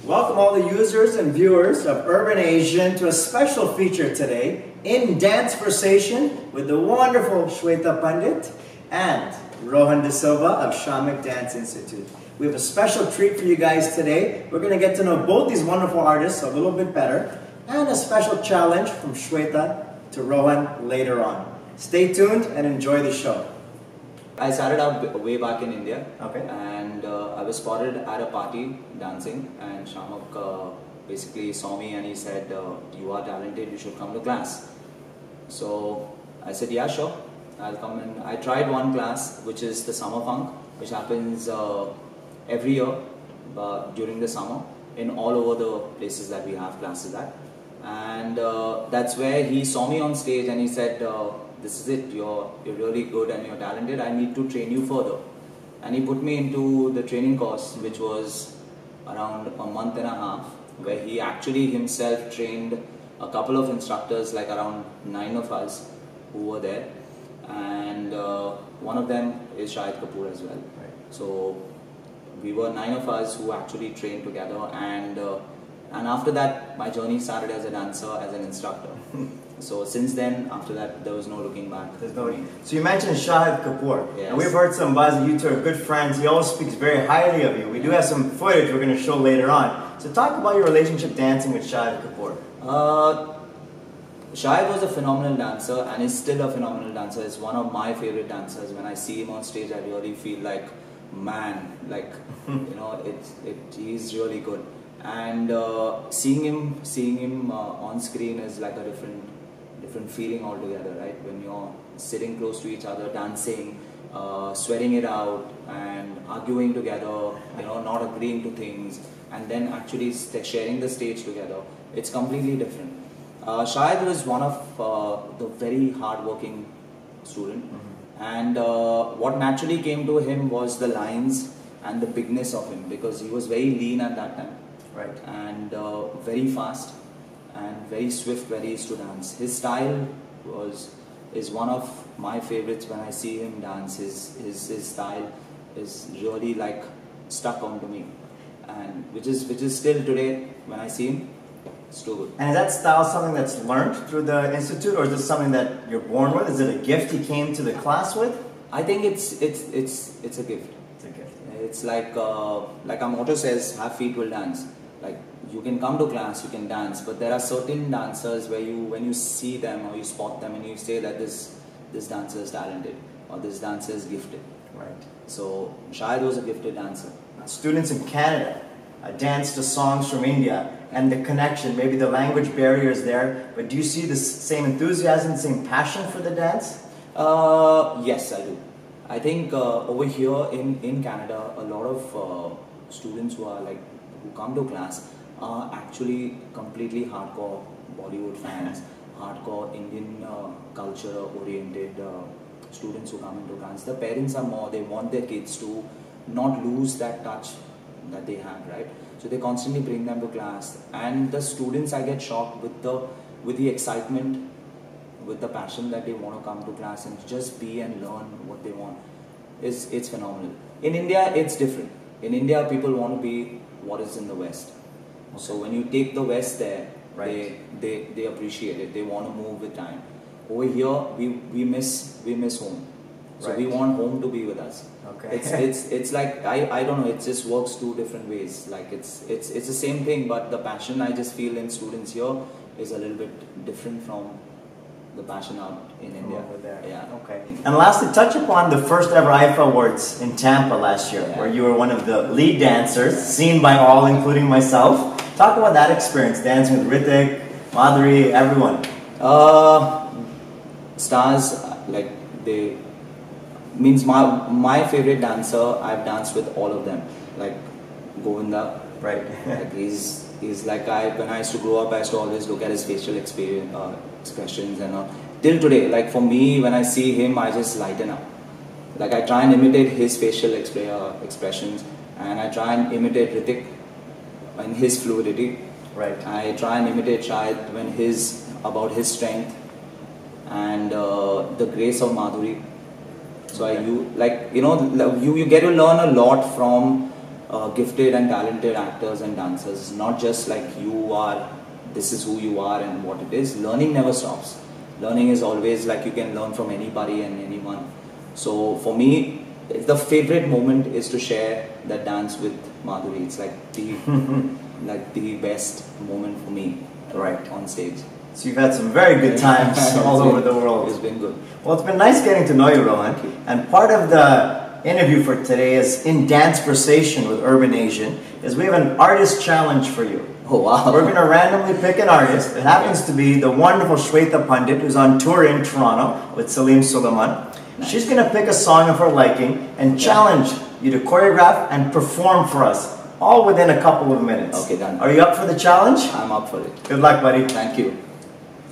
Welcome all the users and viewers of Urban Asian to a special feature today in Danceversation with the wonderful Shweta Pandit and Rohan D'Silva of Shamik Dance Institute. We have a special treat for you guys today. We're going to get to know both these wonderful artists a little bit better and a special challenge from Shweta to Rohan later on. Stay tuned and enjoy the show. I started out way back in India, and I was spotted at a party dancing, and Shamak basically saw me and he said, you are talented, you should come to class. So I said, yeah, sure, I'll come. And I tried one class, which is the Summer Funk, which happens every year during the summer in all over the places that we have classes at. And that's where he saw me on stage and he said, this is it, you're really good and you're talented, I need to train you further. And he put me into the training course, which was around a month and a half, where he actually himself trained a couple of instructors, like around 9 of us who were there. And one of them is Shahid Kapoor as well. Right. So we were 9 of us who actually trained together, and after that my journey started as a dancer, as an instructor. So since then, after that, there was no looking back. There's no. So you mentioned Shahid Kapoor. Yes. And we've heard some buzz that you two are good friends. He always speaks very highly of you. We do have some footage we're going to show later on. So talk about your relationship dancing with Shahid Kapoor. Shahid was a phenomenal dancer and is still a phenomenal dancer. He's one of my favorite dancers. When I see him on stage, I really feel like, man, like, you know, he's really good. And seeing him on screen is like a different feeling altogether, right? When you're sitting close to each other, dancing, sweating it out, and arguing together, you know, not agreeing to things, and then actually sharing the stage together, it's completely different. Shahid was one of the very hard-working student, and what naturally came to him was the lines and the bigness of him, because he was very lean at that time, right? And very fast and very swift when he used to dance. His style is one of my favorites. When I see him dance, his style is really like stuck onto me, and which is still today when I see him, it's too good. And is that style something that's learned through the institute, or is it something that you're born with? Is it a gift he came to the class with? I think it's a gift. It's a gift. It's like our motto says, "Have feet will dance." Like, you can come to class, you can dance, but there are certain dancers where when you see them or you spot them and you say that this dancer is talented or this dancer is gifted. Right. So Shahid was a gifted dancer. Students in Canada dance to songs from India, and the connection, maybe the language barrier is there, but do you see the same enthusiasm, the same passion for the dance? Yes, I do. I think over here in Canada, a lot of students who come to class are actually completely hardcore Bollywood fans, hardcore Indian culture oriented students who come into class. The parents are more, they want their kids to not lose that touch that they have, right? So they constantly bring them to class, and the students, I get shocked with the excitement, with the passion that they want to come to class and just be and learn what they want. It's phenomenal. In India, it's different. In India, people want to be what is in the West. Okay. So when you take the West there, right, they appreciate it. They want to move with time. Over here, we miss home. So right, we want home to be with us. Okay. It's like I don't know. It just works two different ways. Like it's the same thing, but the passion I just feel in students here is a little bit different from the passion out in India. Over there. Yeah. Okay. And lastly, touch upon the first ever IFA Awards in Tampa last year, where you were one of the lead dancers, seen by all, including myself. Talk about that experience, dancing with Ritik, Madhuri, everyone. Stars, like they means my favorite dancer. I've danced with all of them, like Govinda. Right. Like he's like when I used to grow up, I used to always look at his facial expressions and all. Till today, like for me, when I see him, I just lighten up. Like I try and imitate his facial expressions, and I try and imitate Ritik in his fluidity. Right. I try and imitate Shahid when about his strength and the grace of Madhuri. So you get to learn a lot from gifted and talented actors and dancers. It's not just like you are, this is who you are and what it is. Learning never stops. Learning is always like you can learn from anybody and anyone. So for me, the favorite moment is to share that dance with Madhuri. It's like the best moment for me, right, on stage. So you've had some very good times all over the world. It's been good. Well, it's been nice getting to know you, Rohan. And part of the interview for today is in Danceversation with Urban Asian, is we have an artist challenge for you. Oh wow. We're going to randomly pick an artist. It happens to be the wonderful Shweta Pandit, who's on tour in Toronto with Salim Sulaiman. Nice. She's going to pick a song of her liking and challenge you to choreograph and perform for us, all within a couple of minutes. Okay, done. Are you up for the challenge? I'm up for it. Good luck, buddy. Thank you.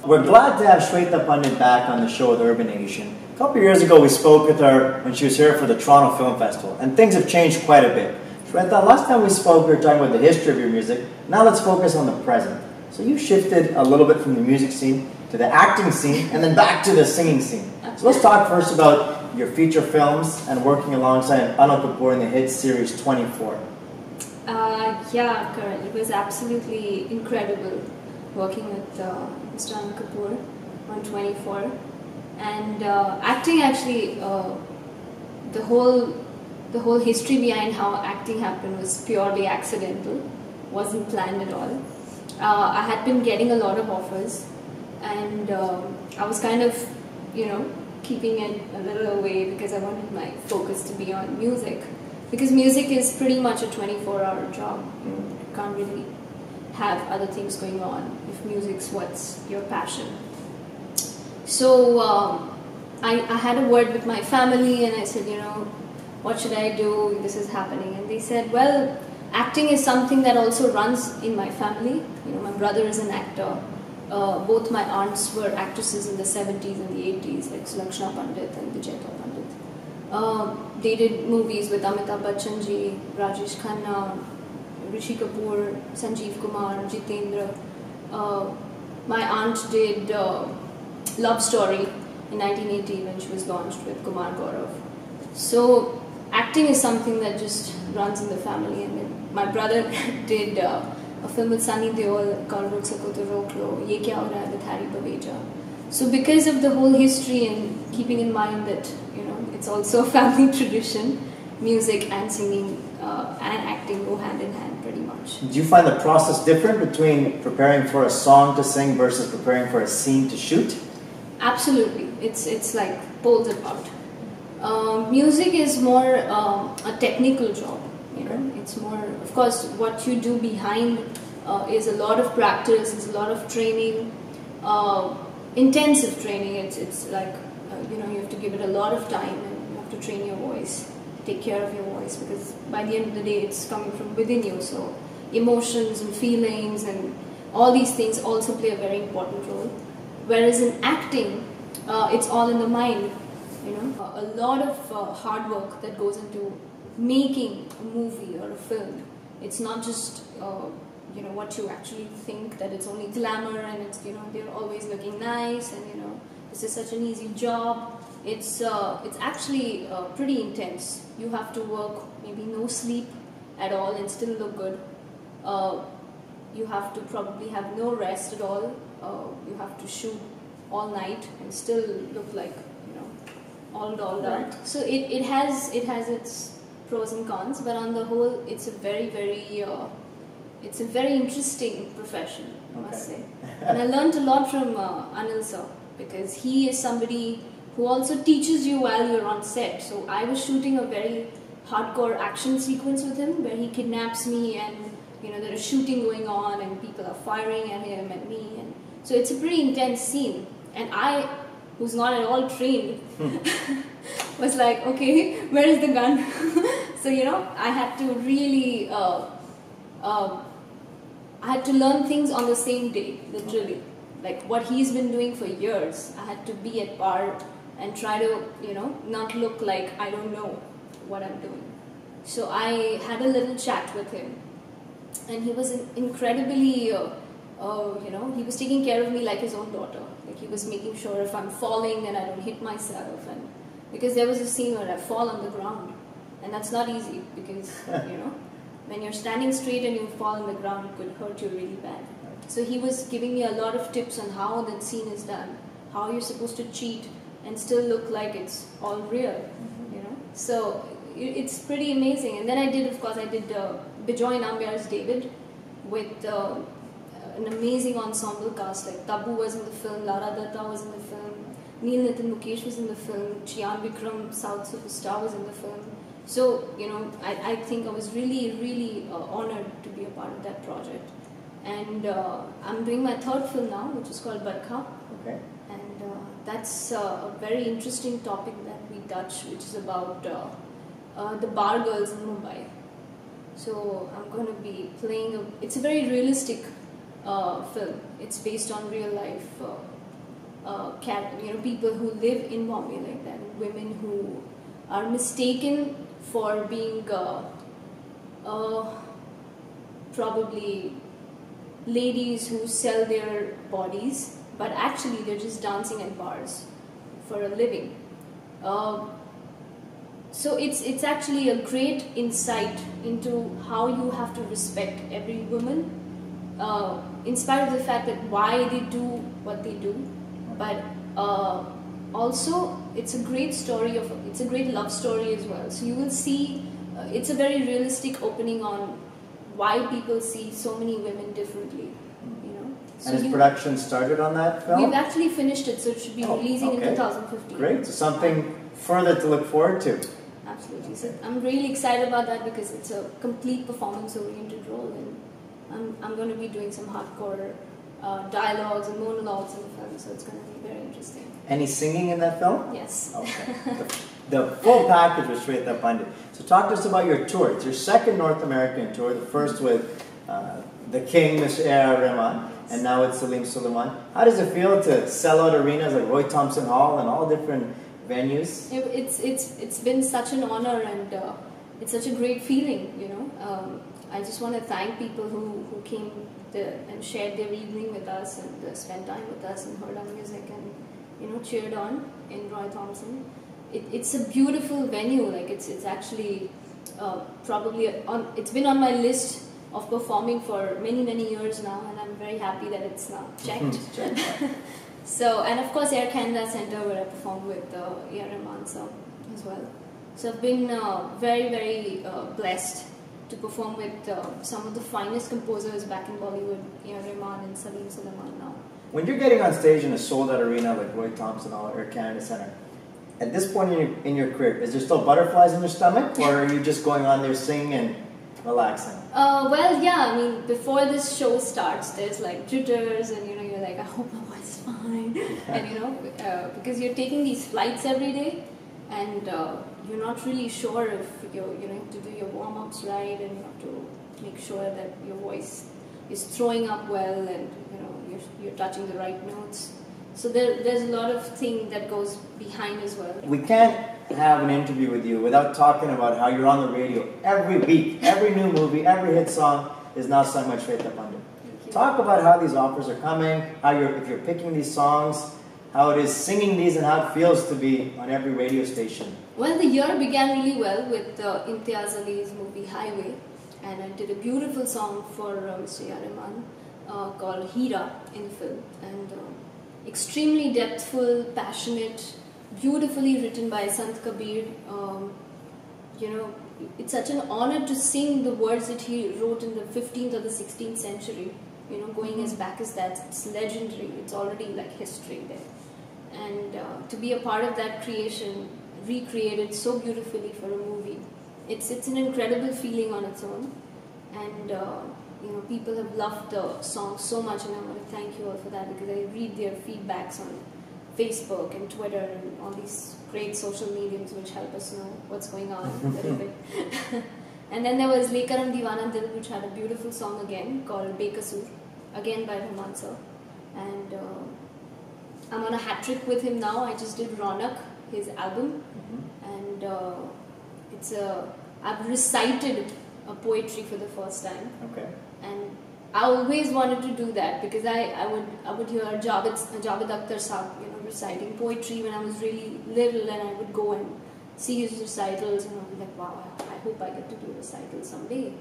We're glad to have Shweta Pandit back on the show with Urban Asian. A couple of years ago, we spoke with her when she was here for the Toronto Film Festival, and things have changed quite a bit. Shweta, last time we spoke, we were talking about the history of your music. Now let's focus on the present. So you shifted a little bit from the music scene to the acting scene, and then back to the singing scene. So let's talk first about your feature films and working alongside Anil Kapoor in the hit series 24. Yeah, Karan, it was absolutely incredible working with Mr. Anil Kapoor on 24. And acting actually, the whole history behind how acting happened was purely accidental, wasn't planned at all. I had been getting a lot of offers, and I was kind of, keeping it a little away because I wanted my focus to be on music. Because music is pretty much a 24-hour job. You can't really have other things going on if music's what's your passion. So I had a word with my family and I said, what should I do? This is happening. And they said, well, acting is something that also runs in my family. My brother is an actor. Both my aunts were actresses in the 70s and the 80s, like Shweta Pandit and Shweta Pandit. They did movies with Amitabh Bachchan ji, Rajesh Khanna, Rishi Kapoor, Sanjeev Kumar, Jitendra. My aunt did Love Story in 1980 when she was launched with Kumar Gaurav. So acting is something that just runs in the family. And then my brother did a film with Sunny Deol called Ruk Sako To Rok Lo, Ye Kya Ho Raha Hai with Harry Baweja. So because of the whole history and keeping in mind that it's also a family tradition, music and singing and acting go hand in hand pretty much. Do you find the process different between preparing for a song to sing versus preparing for a scene to shoot? Absolutely, it's like poles apart. Music is more a technical job. It's more, of course, what you do behind is a lot of practice, is a lot of training, intensive training. It's like you have to give it a lot of time and you have to train your voice, take care of your voice, because by the end of the day it's coming from within you. So emotions and feelings and all these things also play a very important role. Whereas in acting, it's all in the mind. A lot of hard work that goes into making a movie or a film. It's not just what you actually think, that it's only glamour and it's they're always looking nice and this is such an easy job. It's actually pretty intense. You have to work maybe no sleep at all and still look good. You have to probably have no rest at all. You have to shoot all night and still look like all dolled out. Right. So it has its pros and cons, but on the whole, it's a very interesting profession, I must say. And I learned a lot from Anil sir, because he is somebody who also teaches you while you're on set. So I was shooting a very hardcore action sequence with him where he kidnaps me and there is shooting going on and people are firing at him and me, and so it's a pretty intense scene. And I, who's not at all trained, was like, okay, where is the gun? So I had to really I had to learn things on the same day, literally. Like what he's been doing for years, I had to be at par and try to, not look like I don't know what I'm doing. So I had a little chat with him, and he was incredibly, he was taking care of me like his own daughter. Like he was making sure if I'm falling, then I don't hit myself, and because there was a scene where I fall on the ground, and that's not easy because, when you're standing straight and you fall on the ground, it could hurt you really bad. So he was giving me a lot of tips on how that scene is done, how you're supposed to cheat and still look like it's all real, you know. So it's pretty amazing. And then I did Bijoy Nambiar's David with an amazing ensemble cast. Like Tabu was in the film, Lara Datta was in the film, Neil Nitin Mukesh was in the film, Chiyan Vikram, South Superstar, was in the film. So, you know, I think I was really, really honored to be a part of that project. And I'm doing my third film now, which is called Barkha. Okay. And that's a very interesting topic that we touch, which is about the bar girls in Mumbai. So I'm going to be playing it's a very realistic film. It's based on real life, people who live in Bombay like that, women who are mistaken for being probably ladies who sell their bodies, but actually they're just dancing at bars for a living. So it's actually a great insight into how you have to respect every woman, in spite of the fact that why they do what they do, but also it's a great story it's a great love story as well. So you will see it's a very realistic opening on why people see so many women differently, you know. So and has production started on that film? We've actually finished it, so it should be releasing in 2015. Great, so something further to look forward to. Absolutely. So I'm really excited about that because it's a complete performance-oriented role, and I'm going to be doing some hardcore dialogues and monologues in the film, so it's going to be very interesting. Any singing in that film? Yes. Okay. The full package with Shweta Pandit. So talk to us about your tour. It's your second North American tour, the first with the king, Mr. A.R. Rahman, and now with Salim Sulaiman. How does it feel to sell out arenas like Roy Thompson Hall and all different venues? It's been such an honor, and it's such a great feeling, you know. I just want to thank people who came and shared their evening with us and spent time with us and heard our music and, you know, cheered on in Roy Thompson. It's a beautiful venue. Like it's actually probably it's been on my list of performing for many years now, and I'm very happy that it's now checked. So, and of course Air Canada Center, where I performed with A.R. Rahman as well. So I've been very blessed to perform with some of the finest composers back in Bollywood, A.R. Rahman and Salim Sulaiman now. When you're getting on stage in a sold-out arena like Roy Thompson Hall or Air Canada Center, at this point in your career, is there still butterflies in your stomach, or are you just going on there singing and relaxing? Well, yeah, I mean, before this show starts, there's like jitters, and you know, you're like, I hope my voice is fine, and you know, because you're taking these flights every day, and you're not really sure if you have to do your warm-ups right, and you have to make sure that your voice is throwing up well, and you know, you're touching the right notes. So there's a lot of thing that goes behind as well. We can't have an interview with you without talking about how you're on the radio every week. Every new movie, every hit song is now sung by Shweta Pandit. Talk about how these offers are coming, if you're picking these songs, how it is singing these, and how it feels to be on every radio station. Well, the year began really well with Imtiaz Ali's movie Highway, and I did a beautiful song for Mr. A.R. Rahman called Hira in the film, and extremely depthful, passionate, beautifully written by Sant Kabir. You know, it's such an honor to sing the words that he wrote in the 15th or the 16th century. You know, going as back as that, it's legendary. It's already like history there. And to be a part of that creation, recreated so beautifully for a movie, it's an incredible feeling on its own. And you know, people have loved the song so much, and I want to thank you all for that, because I read their feedbacks on Facebook and Twitter and all these great social mediums which help us know what's going on a little bit. And then there was Lekaram Deewana Dil, which had a beautiful song again called Bekasur, again by Rahman sir. And I'm on a hat trick with him now. I just did Ronak, his album, and I've recited a poetry for the first time. Okay. And I always wanted to do that, because I would hear Javed Akhtar Saab, you know, reciting poetry when I was really little, and I would go and see his recitals, and I would be like, wow, I hope I get to do a recital someday.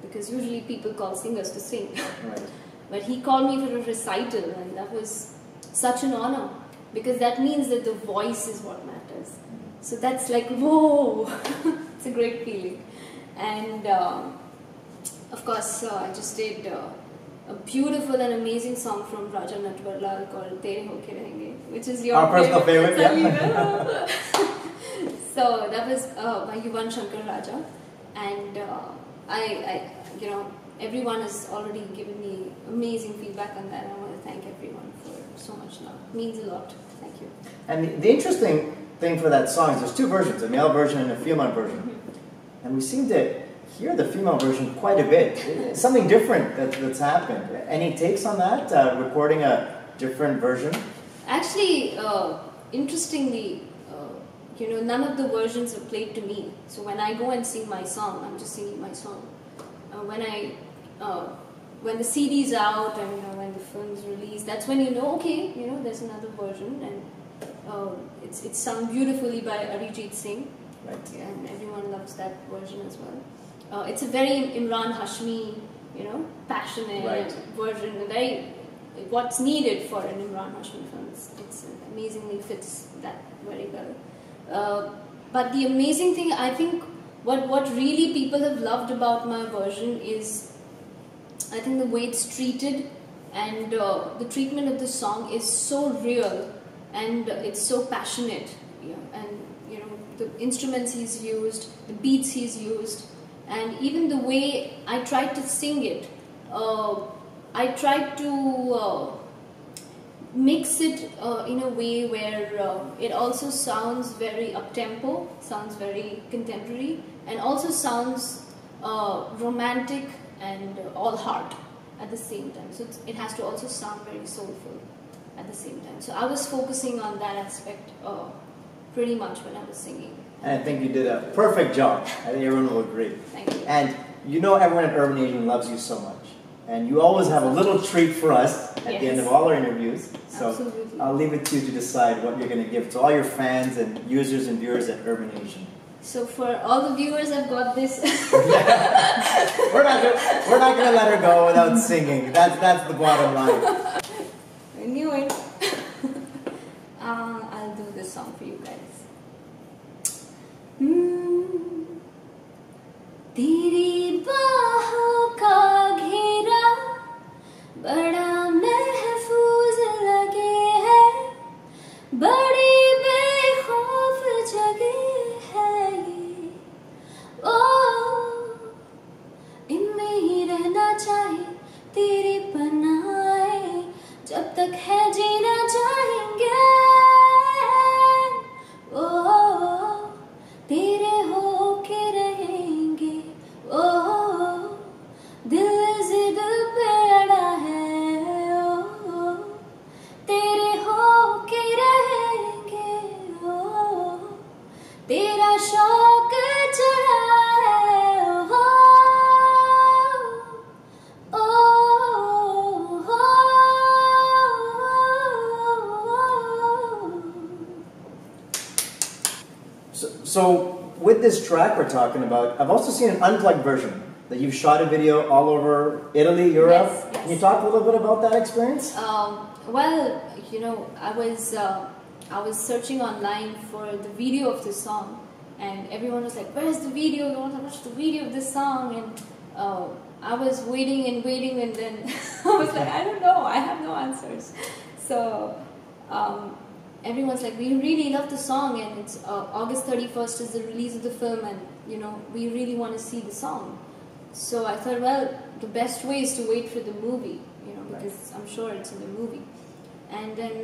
because usually people call singers to sing. Right. But he called me for a recital, and that was such an honor, because that means that the voice is what matters. So that's like, whoa, it's a great feeling. And of course, I just did a beautiful and amazing song from Raja Natwarlal called Tere Hoke Rahenge, which is your personal favorite. Yeah. So that was by Yuvan Shankar Raja, and I, you know, everyone has already given me amazing feedback on that. I want to thank everyone for so much love. It means a lot. Thank you. And the interesting thing for that song is there's two versions, a male version and a female version. Mm-hmm. And we seem to hear the female version quite a bit. It's something different that's happened. Any takes on that, recording a different version? Actually, interestingly, you know, none of the versions are played to me. So when I go and sing my song, I'm just singing my song. When the CD's out and, you know, when the film's released, that's when you know, okay, you know, there's another version, and it's sung beautifully by Arijit Singh, right? And everyone loves that version as well. It's a very Imran Hashmi, you know, passionate right. version, very what's needed for an Imran Hashmi film. It's amazingly fits that very well. But the amazing thing, I think, what really people have loved about my version is, I think, the way it's treated, and the treatment of the song is so real, and it's so passionate. Yeah, and you know, the instruments he's used, the beats he's used, and even the way I tried to sing it. I tried to mix it in a way where it also sounds very up-tempo, sounds very contemporary, and also sounds romantic and all heart at the same time. So it has to also sound very soulful at the same time. So I was focusing on that aspect pretty much when I was singing. And I think you did a perfect job. I think everyone will agree. Thank you. And you know everyone at Urban Asian loves you so much. And you always have a little treat for us at the end of all our interviews. So absolutely. I'll leave it to you to decide what you're going to give to all your fans and users and viewers at Urban Asian. So for all the viewers, I've got this. We're not going to let her go without singing. That's the bottom line. I knew it. I'll do this song for you guys. तेरी बाहों का घेरा बड़ा महफूज लगे है, बड़ी बेखौफ जगह है ये, ओ इनमें ही रहना चाहे, तेरी पनाहे जब तक है जीना चाहेंगे, ओ तेरे होके रहेंगे, ओ दिल जिद पे अड़ा है, ओ तेरे होके रहेंगे, ओ तेरा शौक चढ़ा है, ओ So with this track we're talking about, I've also seen an unplugged version that you've shot a video all over Italy, Europe. Yes, yes. Can you talk a little bit about that experience? Well, you know, I was searching online for the video of this song, and everyone was like, "Where's the video? I want to watch the video of this song." And I was waiting, and then I was like, "I don't know. I have no answers." So everyone's like, "We really love the song, and it's August 31st is the release of the film, and you know, we really want to see the song." So I thought, well, the best way is to wait for the movie, you know, because I'm sure it's in the movie. And then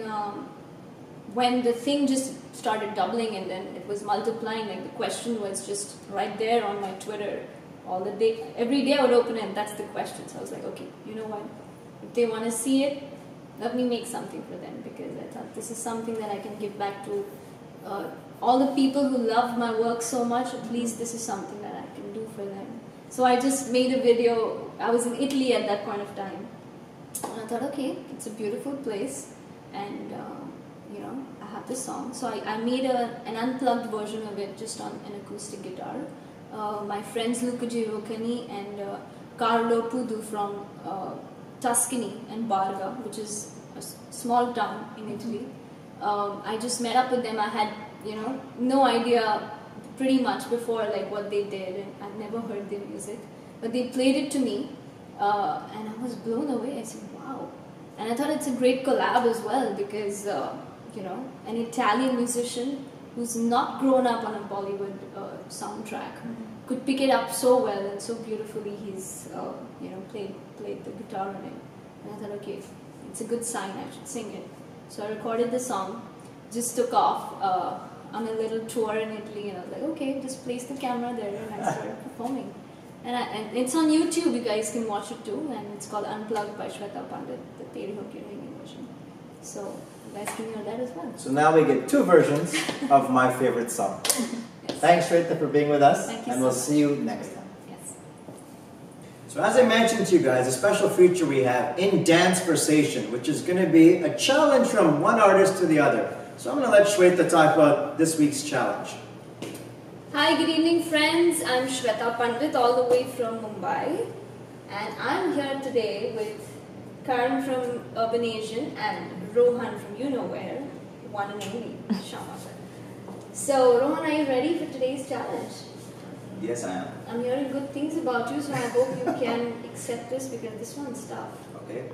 when the thing just started doubling and then it was multiplying, like the question was just right there on my Twitter all the day. Every day I would open it and that's the question. So I was like, okay, you know what? If they want to see it, let me make something for them, because I thought this is something that I can give back to all the people who love my work so much. At least this is something that I can do for them. So I just made a video. I was in Italy at that point of time. And I thought, okay, it's a beautiful place. And, you know, I have this song. So I made an unplugged version of it just on an acoustic guitar. My friends Luca Girocani and Carlo Pudu from Tuscany and Barga, which is a small town in Italy. I just met up with them. I had, no idea pretty much before like what they did, and I'd never heard their music. But they played it to me, and I was blown away. I said, wow. And I thought it's a great collab as well because, an Italian musician who's not grown up on a Bollywood soundtrack could pick it up so well and so beautifully. He's, played the guitar on it. And I thought, okay, it's a good sign, I should sing it. So I recorded the song, just took off on a little tour in Italy, and I was like, okay, just place the camera there, and I started performing. And it's on YouTube, you guys can watch it too, and it's called Unplugged by Shweta Pandit, the Teri Ho Ke Rahenge version. So you guys can hear that as well. So now we get two versions of my favorite song. Yes. Thanks, Shweta, for being with us, Thank you and so we'll much. see you next time. Yes. So as I mentioned to you guys, a special feature we have in Danceversation, which is going to be a challenge from one artist to the other. So I'm going to let Shweta talk about this week's challenge. Hi, good evening friends. I'm Shweta Pandit all the way from Mumbai, and I'm here today with Karn from Urban Asian and Rohan from you know where, one and only Shama. So Rohan, are you ready for today's challenge? Yes, I am. I'm hearing good things about you, so I hope you can accept this because this one's tough. Okay.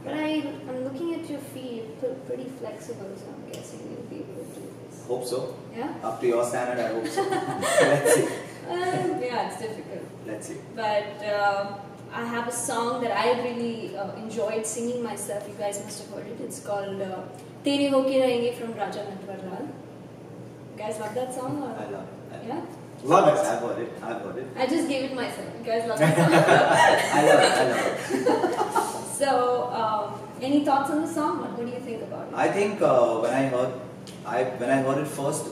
But I'm looking at your feet, you're pretty flexible, so I'm guessing you'll be able to do this. Hope so. Yeah? Up to your standard, I hope so. Let's see. Yeah, it's difficult. Let's see. But I have a song that I really enjoyed singing myself. You guys must have heard it. It's called Tere Ho Ke Rahenge from Raja Natwarlal. You guys love that song? Or? I love it. Yeah? Love it. I've heard it. I've heard it. I just gave it myself. You guys love that song? I love it. I love it. So, any thoughts on the song? What do you think about it? I think when I heard it first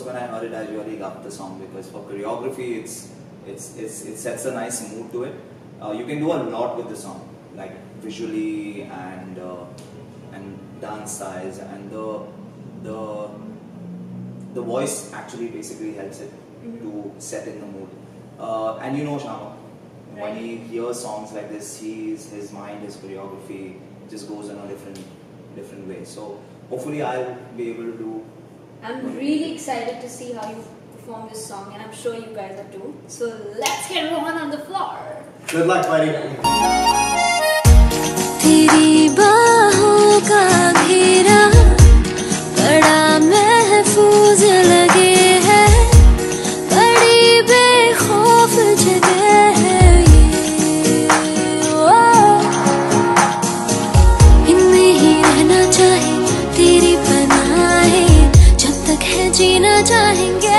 when I heard it, I really loved the song because for choreography, it sets a nice mood to it. You can do a lot with the song, like visually and dance styles, and the voice actually basically helps it to set in the mood. And Shama, when he hears songs like this, his mind, his choreography just goes in a different way. So hopefully I'll be able to do. I'm really excited to see how you perform this song, and I'm sure you guys are too. So let's get Rohan on the floor. Good luck, buddy. तेरी बाहों का घेरा बड़ा महफूज लगे है, बड़ी बेखौफ जगह है ये, इनमें ही रहना चाहे तेरी पनाहें, जब तक है जीना चाहेंगे।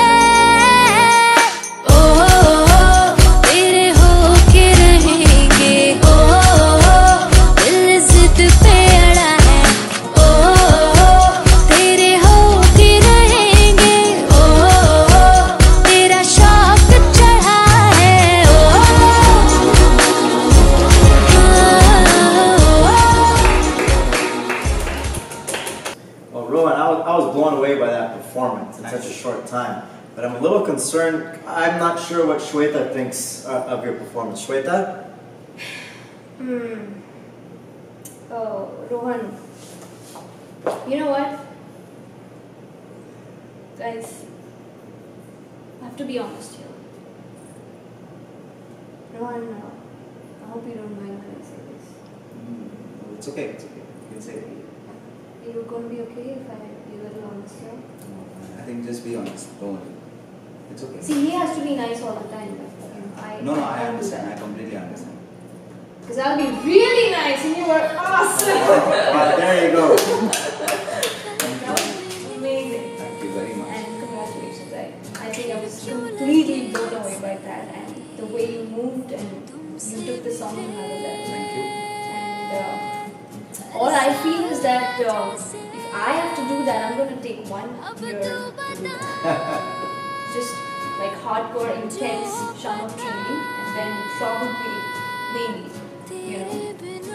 I was blown away by that performance in such a short time. But I'm a little concerned. I'm not sure what Shweta thinks of your performance. Shweta? Oh, Rohan. You know what? Guys, I have to be honest here. Rohan, I hope you don't mind when I say this. It's okay. It's okay. You can say it. Are you going to be okay if I be a little honest here? I think just be honest. Don't worry. It's okay. See, he has to be nice all the time. But, No, I don't do understand. that. I completely understand. Because I'll be really nice and you were awesome. There you go. That was amazing. Thank you very much. And congratulations. I think I was completely blown away by that, and the way you moved and you took the song to another level. Thank you. And all I feel is that if I have to do that, I'm going to take 1 year to do that. Just like hardcore, intense sham training, and then probably, maybe,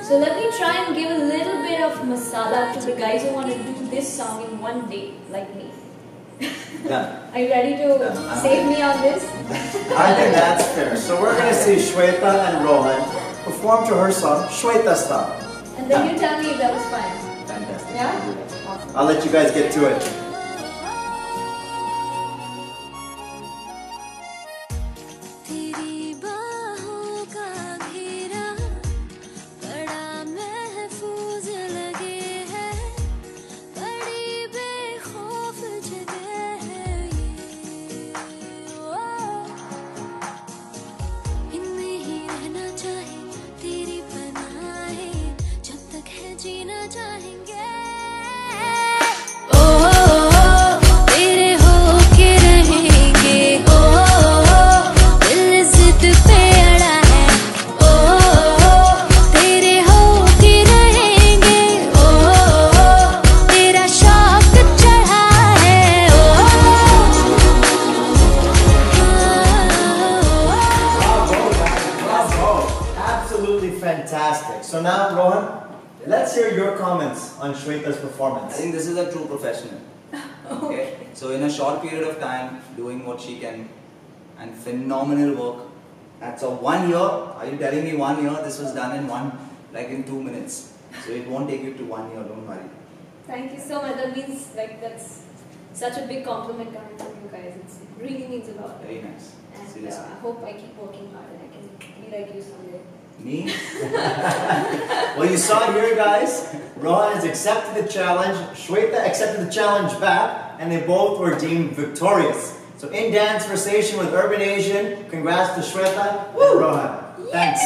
So let me try and give a little bit of masala to the guys who want to do this song in 1 day, like me. Done. Are you ready to save me on this? I think that's fair. So we're going to see Shweta and Rohan perform to her song, Shweta Style. And then you tell me if that was fine. Fantastic. Yeah? Awesome. I'll let you guys get to it. तेरी बाहों का घेरा बड़ा महफूज लगे है, बड़ी बेखौफ जगह है ये, इनमें ही रहना चाहे तेरी पनाहे, जब तक है जीना चाहेंगे। तेरे होके रहेंगे, दिल जिद पे अड़ा है, तेरे होके रहेंगे, तेरा शौक चढ़ा है, Bravo! Absolutely fantastic. So now, Rohan, let's hear your comments on Shweta's I performance. think this is a true professional. Okay. So in a short period of time, doing what she can, and phenomenal work. That's a 1 year. Are you telling me 1 year? This was done in in 2 minutes. So it won't take you to 1 year. Don't worry. Thank you so much. That means that's such a big compliment coming from you guys. It really means a lot. Very nice. And Seriously. I hope I keep working hard and I can be like you someday. Me? Well, you saw here, guys. Rohan has accepted the challenge. Shweta accepted the challenge back, and they both were deemed victorious. So in Danceversation with Urban Asian, congrats to Shweta and Rohan. Thanks.